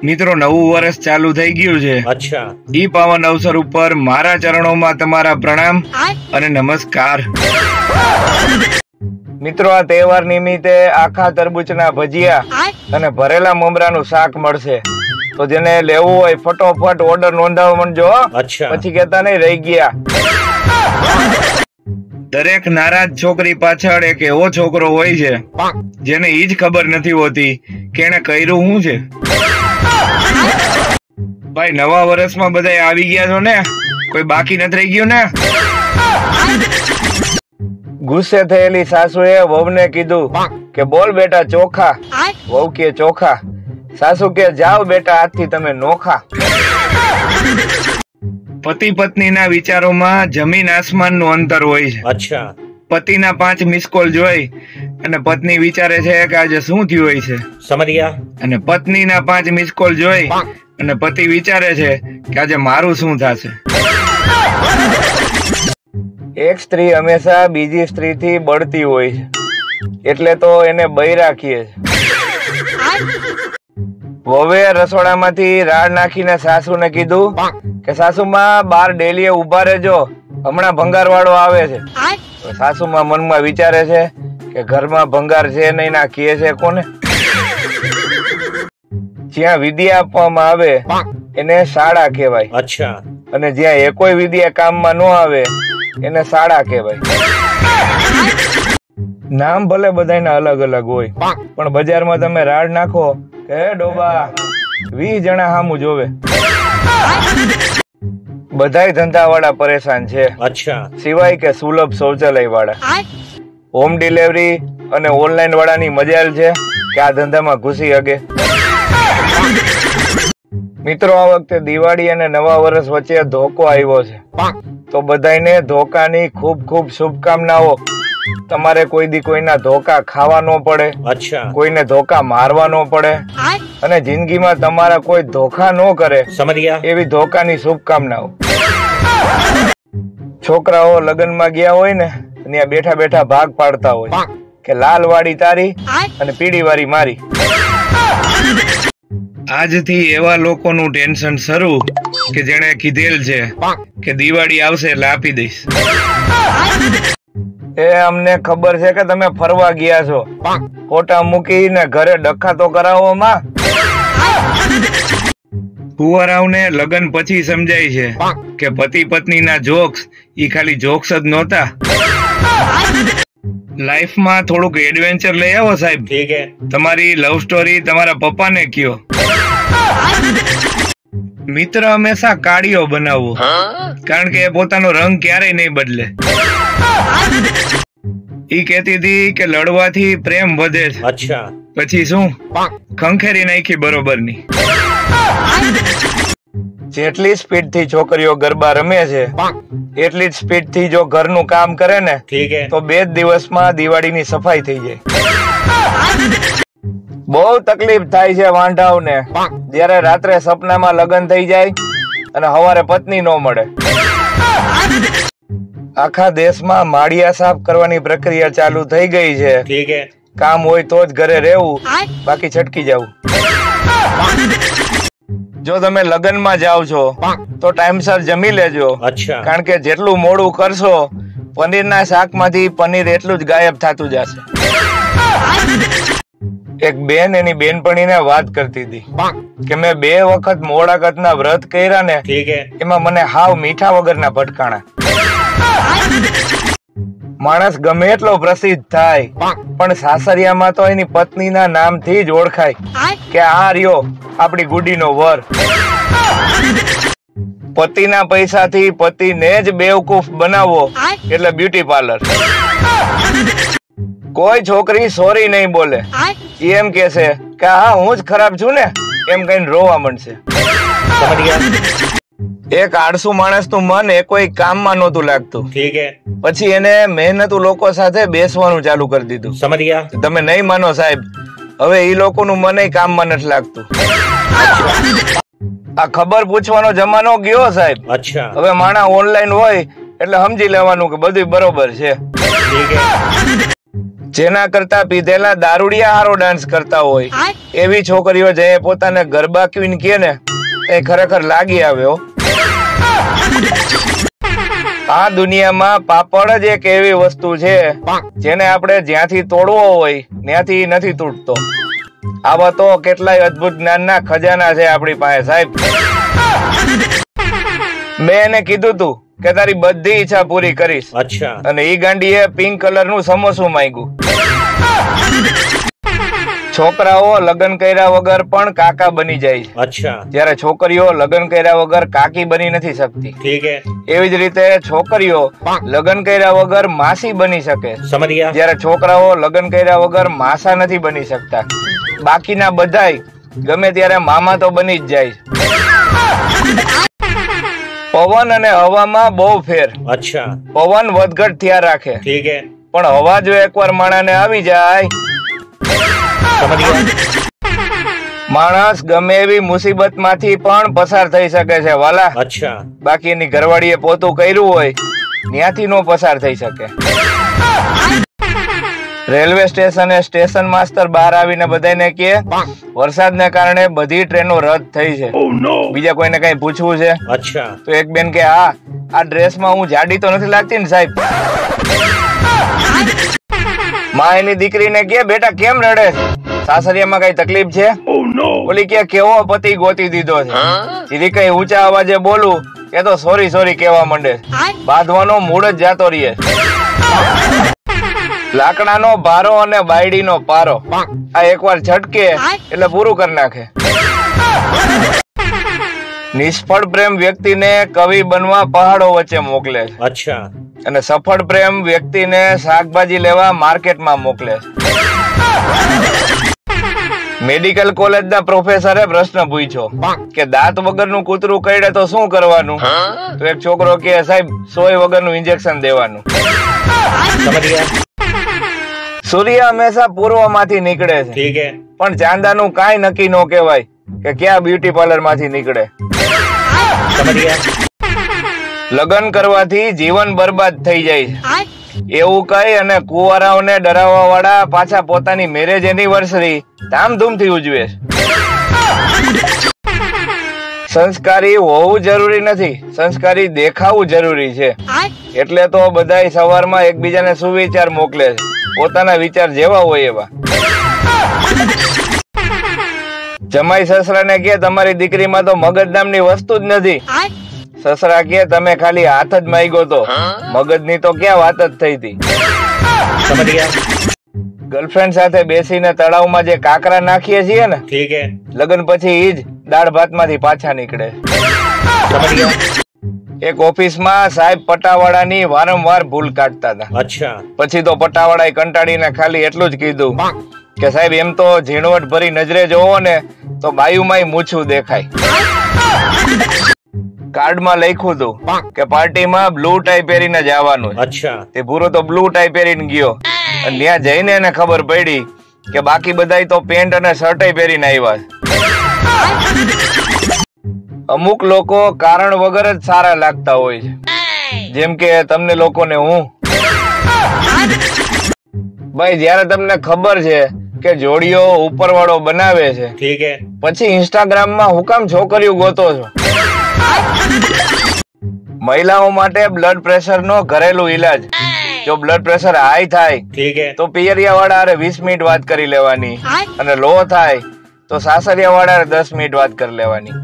મિત્રો નવું વર્ષ ચાલુ થઈ ગયું છે। અચ્છા, ઈ પાવન અવસર ઉપર મારા ચરણોમાં તમારા પ્રણામ અને નમસ્કાર। મિત્રો આ તહેવાર નિમિત્તે આખા તરબૂચના ભજીયા અને ભરેલા મમરાનું શાક મળશે, તો જેને લેવું હોય ફટોફટ ઓર્ડર નોંધાવવા માંડજો, પછી કહેતા નહીં રહી ગયા। દરેક નારાજ છોકરી પાછળ એક એવો છોકરો હોય છે જેને ઈ જ ખબર નથી હોતી કે એને કર્યું શું છે। ભાઈ નવા વર્ષમાં બધા આવી ગયા છો ને, કોઈ બાકી નથી રહી ગયું ને? ગુસ્સે થયેલી સાસુએ વહુને કીધું કે બોલ બેટા ચોખા। વહુ કે ચોખા? સાસુ કે જાઓ બેટા આજથી તમે નોખા। પતિ પત્નીના વિચારોમાં જમીન આસમાનનું અંતર હોય છે। અચ્છા, પતિના 5 મિસ કોલ જોઈ અને પત્ની વિચારે છે કે આજે શું થયું હોય છે, સમજ ગયા? અને પત્નીના 5 મિસ કોલ જોઈ અને પતિ વિચારે છે કે આજે મારું શું થશે। એક સ્ત્રી હંમેશા બીજી સ્ત્રીથી બળતી હોય છે, એટલે તો એને બૈરા કહે છે। વહુએ રસોડામાંથી રાડ નાખીને સાસુને કીધું કે સાસુમાં બાર ડેલીએ ઉભા રહેજો, હમણાં ભંગાર વાળો આવે છે। સાસુમાં મનમાં વિચારે છે કે ઘરમાં ભંગાર છે નહીં, ના કહે છે કોને? જ્યાં વિદ્યા આપવામાં આવે એને શાળા કહેવાય। અચ્છા, અને જ્યાં એકોય વિદ્યા કામમાં ન આવે એને શાળા કહેવાય। નામ ભલે બધાના અલગ અલગ હોય, પણ બજારમાં તમે રાડ નાખો કે ડોબા 20 જણા સામું જોવે। બધાય ધંધા વાળા પરેશાન છે, અચ્છા, સિવાય કે સુલભ શૌચાલય વાળા। હોમ ડિલિવરી અને ઓનલાઈન વાળાની મજાલ છે કે આ ધંધામાં ઘૂસી શકે। મિત્રો આ વખતે દિવાળી અને નવા વર્ષ વચ્ચે ધોકો આવ્યો છે, તો બધાને ધોકાની ખૂબ ખૂબ શુભકામનાઓ। તમારે કોઈ દી કોઈના ધોકા ખાવા ન પડે, અચ્છા, કોઈને ધોકા મારવા ન પડે, અને જિંદગીમાં તમારા કોઈ ધોકા ન કરે, સમજ ગયા? એવી ધોકાની શુભકામનાઓ। છોકરાઓ લગ્નમાં ગયા હોય ને, ત્યાં બેઠા બેઠા ભાગ પાડતા હોય કે લાલ વાળી તારી અને પીળી વાળી મારી। આજથી એવા લોકોનું ટેન્શન શરૂ કે જેણે કીધેલ છે કે દિવાળી આવશે એટલે આપી દઈશ। એ અમને ખબર છે કે તમે ફરવા ગયા છો, ફોટા મૂકીને ઘરે ડખા તો કરાવો માં। કુંવરાઓને લગ્ન પછી સમજાય છે કે પતિ પત્નીના જોક્સ ઈ ખાલી જોક્સ જ નહોતા। લાઈફમાં થોડુંક એડવેન્ચર લઈ આવો સાહેબ। ઠીક હે, તમારી લવ સ્ટોરી તમારા પપ્પાને કયો। મિત્ર હંમેશા કાળીઓ બનાવવો, કારણ કે એ પોતાનો રંગ ક્યારેય નહીં બદલે। ઈ કહેતી હતી કે લડવાથી પ્રેમ વધે છે। અચ્છા, પછી શું ખંખેરી નાખી બરોબરની। જેટલી સ્પીડ થી છોકરીઓ ગરબા રમે છે, એટલી જ સ્પીડ થી જો ઘરનું કામ કરે ને, ઠીક હે, તો 2 દિવસમાં દિવાળીની સફાઈ થઈ જાય। બહુ તકલીફ થાય છે વાંઢાઓને જયારે રાત્રે સપનામાં લગ્ન થઈ જાય અને સવારે પત્ની ન મળે। આખા દેશમાં માળિયા સાફ કરવાની પ્રક્રિયા ચાલુ થઈ ગઈ છે। ઠીક હે, કામ હોય તો જ ઘરે રહેવું, બાકી છટકી જવું। જો તમે લગ્નમાં જાઓ છો તો ટાઈમસર જમી લેજો, અચ્છા, કારણ કે જેટલું મોડું કરશો પનીરના શાકમાંથી પનીર એટલું જ ગાયબ થતું જશે। એક બેન એની બેનપણીને વાત કરતી હતી કે મેં 2 વખત મોડાકતના વ્રત કર્યા ને, ઠીક હે, એમાં મને હાવ મીઠા વગરના ભટકાણા। માણસ ગમે એટલો પ્રસિદ્ધ થાય પણ સાસરિયામાં તો એની પત્નીના નામથી જ ઓળખાય કે આ રહ્યો આપણી ગુડીનો વર। પતિના પૈસાથી પતિને જ બેવકૂફ બનાવવો એટલે બ્યુટી પાર્લર। કોઈ છોકરી સોરી નહીં બોલે, એમ કહેશે કે હા હું જ ખરાબ છું ને, એમ કહીને રોવા માંડશે। એક આળસુ માણસનું મન એ કોઈ કામમાં નહોતું લાગતું, ઠીક હે, પછી એને મહેનતુ લોકો સાથે બેસવાનું ચાલુ કરી દીધું। સમજ ગયા? તમે નહીં માનો સાહેબ, હવે એ લોકોનું મન કામમાં નથી લાગતું। આ ખબર પૂછવાનો જમાનો ગયો સાહેબ। અચ્છા, હવે માણા ઓનલાઈન હોય એટલે સમજી લેવાનું કે બધું બરોબર છે। જેના કરતા પીધેલા દારૂડિયા હારો ડાન્સ કરતા હોય એવી છોકરીઓ જે પોતાને ગરબા ક્વીન કહે ને એ ખરેખર લાગી આવ્યો. આ દુનિયામાં પાપડ જ એક એવી વસ્તુ છે જેને આપણે જ્યાંથી તોડવો હોય ત્યાંથી નથી તૂટતો. આવા તો કેટલાય અદ્ભુત જ્ઞાનના ખજાના છે આપણી પાસે સાહેબ. મેં એને કીધું તું કે તારી બધી ઈચ્છા પૂરી કરીશ. અચ્છા. અને ઈ ગાંડીએ પિંક કલર નું સમોસું માંગ્યું. છોકરાઓ લગ્ન કર્યા વગર પણ કાકા બની જાય. અચ્છા. જ્યારે છોકરીઓ લગ્ન કર્યા વગર કાકી બની નથી શકતી. ઠીક હે. એવી જ રીતે છોકરીઓ લગ્ન કર્યા વગર માસી બની શકે. સમજ ગયા. જ્યારે છોકરાઓ લગ્ન કર્યા વગર માસા નથી બની શકતા. બાકીના બધાય ગમે ત્યારે મામા તો બની જ જાય. પવન અને હવામાં બહુ ફેર. અચ્છા. પવન વધઘટ થયા રાખે. ઠીક હે. પણ હવા જો એકવાર માણાને આવી જાય, માણસ ગમે એવી મુસીબત માંથી પણ પસાર થઈ શકે છે વાલા. અચ્છા. બાકી એની ઘરવાળીએ પોતું કર્યું હોય ત્યાંથી નો પસાર થઈ શકે. રેલવે સ્ટેશને સ્ટેશન માસ્ટર બહાર આવીને બધાને કહે વરસાદને કારણે બધી ટ્રેનો રદ થઈ છે. બીજા કોઈને કઈ પૂછવું છે? અચ્છા. તો એક બેન કે હા, આ ડ્રેસમાં હું જાડી તો નથી લાગતી ને સાહેબ? માં એની દીકરીને કે બેટા કેમ રડે છે? સાસરિયામાં કઈ તકલીફ છે? બોલી કે કેવો પતિ ગોતી દીધો છે. દીદી કઈ ઊંચા અવાજે બોલું એ તો સોરી સોરી કેવા માંડે. બાંધવાનો મૂડ જ જાતો રહીએ. લાકડાનો ભારો અને બાયડીનો પારો આ એકવાર ઝટકે એટલે પૂરું કરી નાખે. નિષ્ફળ પ્રેમ વ્યક્તિને કવિ બનવા પહાડો વચ્ચે મોકલે છે. અચ્છા. અને સફળ પ્રેમ વ્યક્તિને શાકભાજી લેવા માર્કેટમાં મોકલે. મેડિકલ કોલેજના પ્રોફેસરે પ્રશ્ન પૂછ્યો કે દાંત વગરનું કૂતરું કરડે તો શું કરવાનું? તો એક છોકરો કે સાહેબ સોય વગરનું ઇન્જેક્શન દેવાનું. સૂર્ય હંમેશા પૂર્વમાંથી નીકળે છે. ઠીક હે. પણ ચાંદાનું કાંઈ નક્કી ન કહેવાય કે ક્યાં બ્યુટી પાર્લર માંથી નીકળે. લગ્ન કરવાથી જીવન બરબાદ થઈ જાય છે એવું કહી અને કુંવારાઓને ડરાવવા વાળા પાછા પોતાની મેરેજ એનિવર્સરી ધામધૂમથી ઉજવે છે. સંસ્કારી હોવું જરૂરી નથી, સંસ્કારી દેખાવું જરૂરી છે. એટલે તો બધાય સવારમાં એકબીજાને સુવિચાર મોકલે છે, પોતાના વિચાર જેવા હોય એવા. જમાઈ સસરાને કે તમારી દીકરીમાં તો મગજ નામની વસ્તુ જ નથી. સસરા કે તમે ખાલી હાથ જ માંગ્યો તો, મગજની તો ક્યાં વાત જ થઈ હતી. ગર્લફ્રેન્ડ સાથે બેસીને તળાવમાં જે કાકરા નાખીએ છીએ ને, ઠીક હે, લગ્ન પછી ઈ જ દાળ ભાત માંથી પાછા નીકળે. એક ઓફિસમાં સાહેબ પટાવાળાની વારંવાર ભૂલ કાઢતા હતા. અચ્છા. પછી તો પટાવાળાએ કંટાળીને ખાલી એટલું જ કીધું કે સાહેબ એમ તો ઝીણવટ ભરી નજરે જોવો ને તો બાયુમાંય મૂછું દેખાય. કાર્ડમાં લખ્યું હતું કે પાર્ટીમાં બ્લુ ટાઈ પહેરીને જવાનું. અચ્છા. તે પૂરો તો બ્લુ ટાઈ પહેરીને ગયો અને ત્યાં જઈને એને ખબર પડી કે બાકી બધાય તો પેન્ટ અને શર્ટ પહેરીને આવ્યા. અમુક લોકો કારણ વગર જ સારા લાગતા હોય છે, જેમ કે તમને લોકોને હું. ભાઈ જયારે તમને ખબર છે કે જોડીઓ ઉપરવાળો બનાવે છે, ઠીક હે, પછી ઇન્સ્ટાગ્રામ માં હું કામ છોકરીઓ ગોતો છો? મહિલાઓ માટે બ્લડ પ્રેશર નો ઘરેલું ઈલાજ. જો બ્લડ પ્રેશર હાઈ થાય, ઠીક હે, તો પિયરિયા વાળા હારે 20 મિનિટ વાત કરી લેવાની, અને લો થાય તો સાસરિયા વાળા 10 મિનિટ વાત કરી લેવાની.